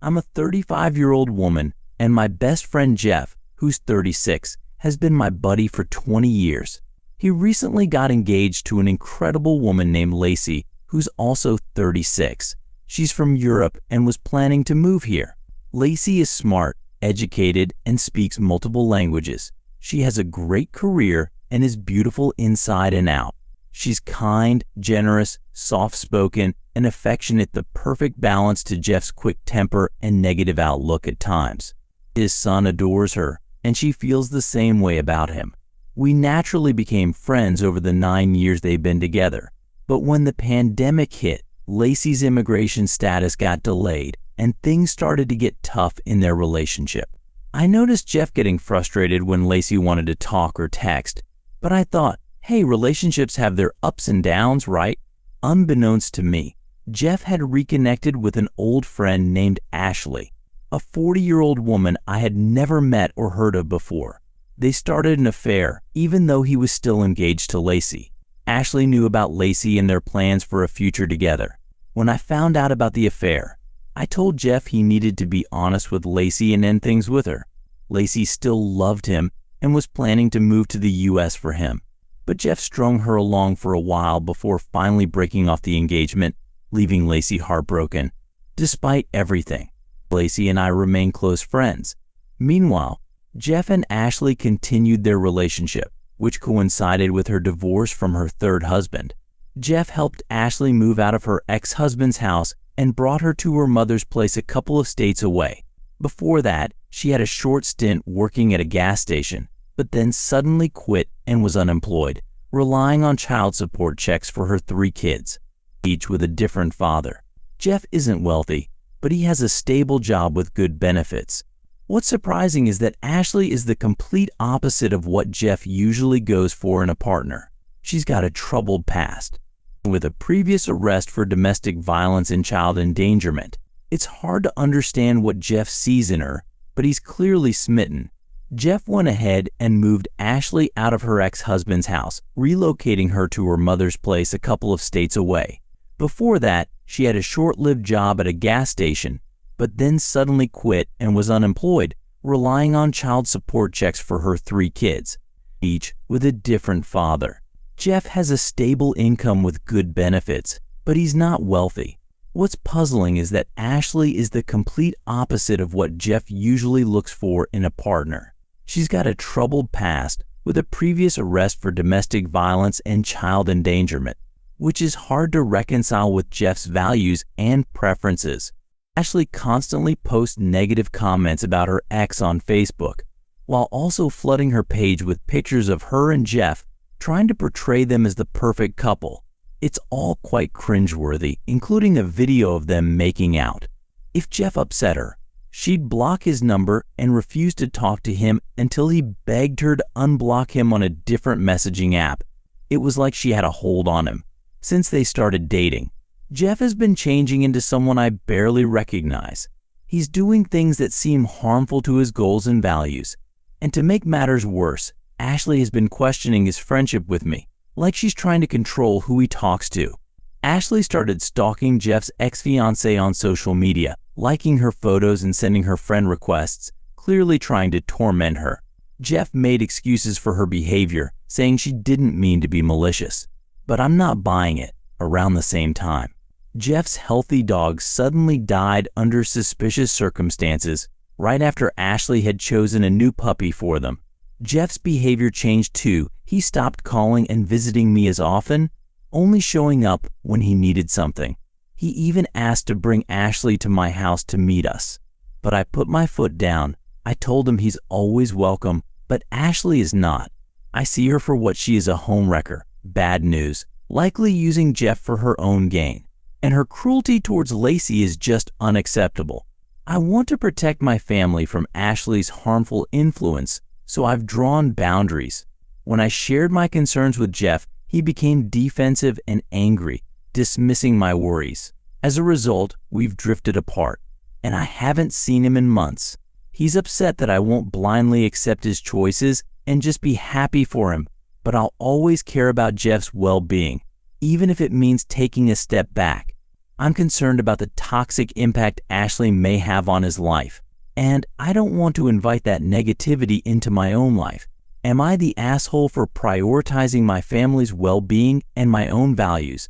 I'm a 35-year-old woman, and my best friend Jeff, who's 36, has been my buddy for 20 years. He recently got engaged to an incredible woman named Lacey, who's also 36. She's from Europe and was planning to move here. Lacey is smart, educated, and speaks multiple languages. She has a great career and is beautiful inside and out. She's kind, generous, soft-spoken, and affectionate, the perfect balance to Jeff's quick temper and negative outlook at times. His son adores her, and she feels the same way about him. We naturally became friends over the 9 years they've been together. But when the pandemic hit, Lacey's immigration status got delayed, and things started to get tough in their relationship. I noticed Jeff getting frustrated when Lacey wanted to talk or text, but I thought, hey, relationships have their ups and downs, right? Unbeknownst to me, Jeff had reconnected with an old friend named Ashley, a 40-year-old woman I had never met or heard of before. They started an affair, even though he was still engaged to Lacey. Ashley knew about Lacey and their plans for a future together. When I found out about the affair, I told Jeff he needed to be honest with Lacey and end things with her. Lacey still loved him and was planning to move to the US for him. But Jeff strung her along for a while before finally breaking off the engagement, leaving Lacey heartbroken. Despite everything, Lacey and I remain close friends. Meanwhile, Jeff and Ashley continued their relationship, which coincided with her divorce from her third husband. Jeff helped Ashley move out of her ex-husband's house and brought her to her mother's place a couple of states away. Before that, she had a short stint working at a gas station, but then suddenly quit and was unemployed, relying on child support checks for her 3 kids, each with a different father. Jeff isn't wealthy, but he has a stable job with good benefits. What's surprising is that Ashley is the complete opposite of what Jeff usually goes for in a partner. She's got a troubled past, with a previous arrest for domestic violence and child endangerment. It's hard to understand what Jeff sees in her, but he's clearly smitten. Jeff went ahead and moved Ashley out of her ex-husband's house, relocating her to her mother's place a couple of states away. Before that, she had a short-lived job at a gas station, but then suddenly quit and was unemployed, relying on child support checks for her 3 kids, each with a different father. Jeff has a stable income with good benefits, but he's not wealthy. What's puzzling is that Ashley is the complete opposite of what Jeff usually looks for in a partner. She's got a troubled past with a previous arrest for domestic violence and child endangerment, which is hard to reconcile with Jeff's values and preferences. Ashley constantly posts negative comments about her ex on Facebook, while also flooding her page with pictures of her and Jeff, trying to portray them as the perfect couple. It's all quite cringeworthy, including a video of them making out. If Jeff upset her, she'd block his number and refuse to talk to him until he begged her to unblock him on a different messaging app. It was like she had a hold on him. Since they started dating, Jeff has been changing into someone I barely recognize. He's doing things that seem harmful to his goals and values. And to make matters worse, Ashley has been questioning his friendship with me, like she's trying to control who he talks to. Ashley started stalking Jeff's ex-fiancée on social media, liking her photos and sending her friend requests, clearly trying to torment her. Jeff made excuses for her behavior, saying she didn't mean to be malicious. But I'm not buying it. Around the same time, Jeff's healthy dog suddenly died under suspicious circumstances right after Ashley had chosen a new puppy for them. Jeff's behavior changed too. He stopped calling and visiting me as often, only showing up when he needed something. He even asked to bring Ashley to my house to meet us. But I put my foot down. I told him he's always welcome, but Ashley is not. I see her for what she is, a homewrecker, bad news, likely using Jeff for her own gain. And her cruelty towards Lacey is just unacceptable. I want to protect my family from Ashley's harmful influence, so I've drawn boundaries. When I shared my concerns with Jeff, he became defensive and angry, dismissing my worries. As a result, we've drifted apart, and I haven't seen him in months. He's upset that I won't blindly accept his choices and just be happy for him, but I'll always care about Jeff's well-being, even if it means taking a step back. I'm concerned about the toxic impact Ashley may have on his life, and I don't want to invite that negativity into my own life. Am I the asshole for prioritizing my family's well-being and my own values?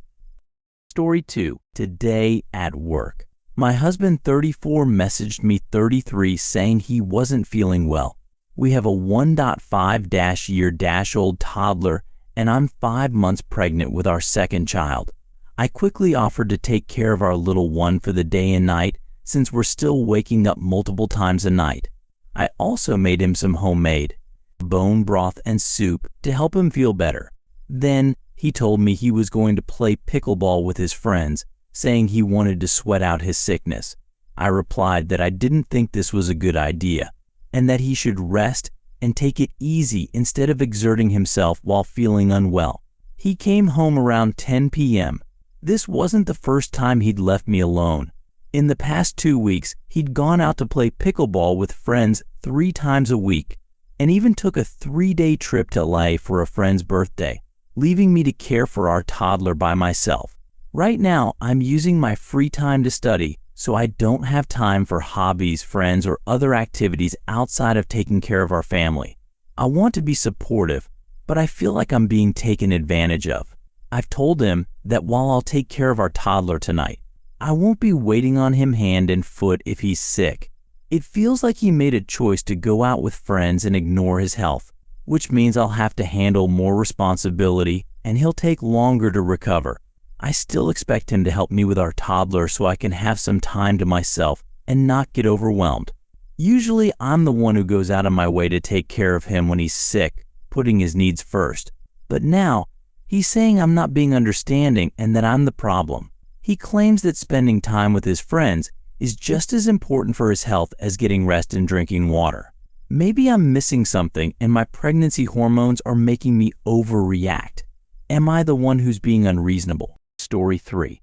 Story 2. Today at work. My husband, 34, messaged me, 33, saying he wasn't feeling well. We have a 1.5-year-old toddler, and I'm 5 months pregnant with our second child. I quickly offered to take care of our little one for the day and night, since we're still waking up multiple times a night. I also made him some homemade bone broth and soup to help him feel better. Then he told me he was going to play pickleball with his friends, saying he wanted to sweat out his sickness. I replied that I didn't think this was a good idea, and that he should rest and take it easy instead of exerting himself while feeling unwell. He came home around 10 p.m. This wasn't the first time he'd left me alone. In the past 2 weeks, he'd gone out to play pickleball with friends 3 times a week, and even took a 3-day trip to LA for a friend's birthday, leaving me to care for our toddler by myself. Right now, I'm using my free time to study, so I don't have time for hobbies, friends, or other activities outside of taking care of our family. I want to be supportive, but I feel like I'm being taken advantage of. I've told him that while I'll take care of our toddler tonight, I won't be waiting on him hand and foot if he's sick. It feels like he made a choice to go out with friends and ignore his health, which means I'll have to handle more responsibility and he'll take longer to recover. I still expect him to help me with our toddler so I can have some time to myself and not get overwhelmed. Usually I'm the one who goes out of my way to take care of him when he's sick, putting his needs first. But now, he's saying I'm not being understanding and that I'm the problem. He claims that spending time with his friends is just as important for his health as getting rest and drinking water. Maybe I'm missing something and my pregnancy hormones are making me overreact. Am I the one who's being unreasonable? Story 3.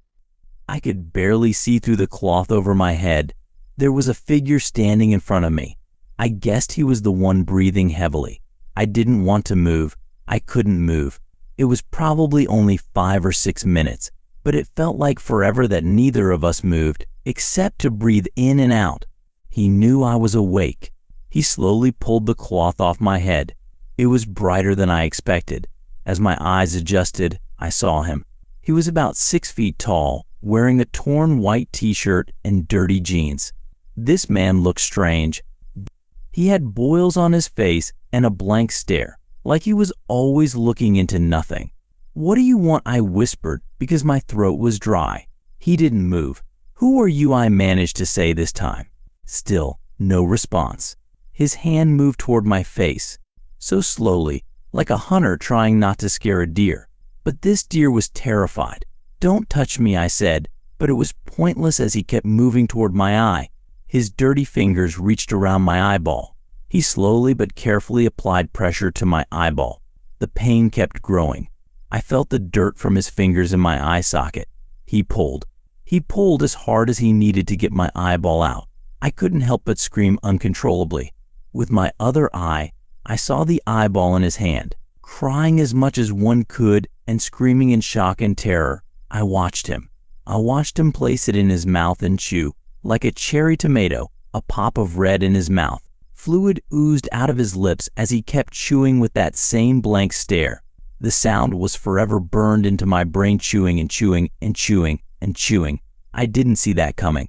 I could barely see through the cloth over my head. There was a figure standing in front of me. I guessed he was the one breathing heavily. I didn't want to move. I couldn't move. It was probably only 5 or 6 minutes, but it felt like forever that neither of us moved, except to breathe in and out. He knew I was awake. He slowly pulled the cloth off my head. It was brighter than I expected. As my eyes adjusted, I saw him. He was about 6 feet tall, wearing a torn white t-shirt and dirty jeans. This man looked strange. He had boils on his face and a blank stare, like he was always looking into nothing. "What do you want?" I whispered, because my throat was dry. He didn't move. "Who are you?" I managed to say this time. Still, no response. His hand moved toward my face, so slowly, like a hunter trying not to scare a deer. But this deer was terrified. "Don't touch me," I said, but it was pointless as he kept moving toward my eye. His dirty fingers reached around my eyeball. He slowly but carefully applied pressure to my eyeball. The pain kept growing. I felt the dirt from his fingers in my eye socket. He pulled. He pulled as hard as he needed to get my eyeball out. I couldn't help but scream uncontrollably. With my other eye, I saw the eyeball in his hand. Crying as much as one could and screaming in shock and terror, I watched him. I watched him place it in his mouth and chew. Like a cherry tomato, a pop of red in his mouth. Fluid oozed out of his lips as he kept chewing with that same blank stare. The sound was forever burned into my brain, chewing and chewing and chewing and chewing. I didn't see that coming.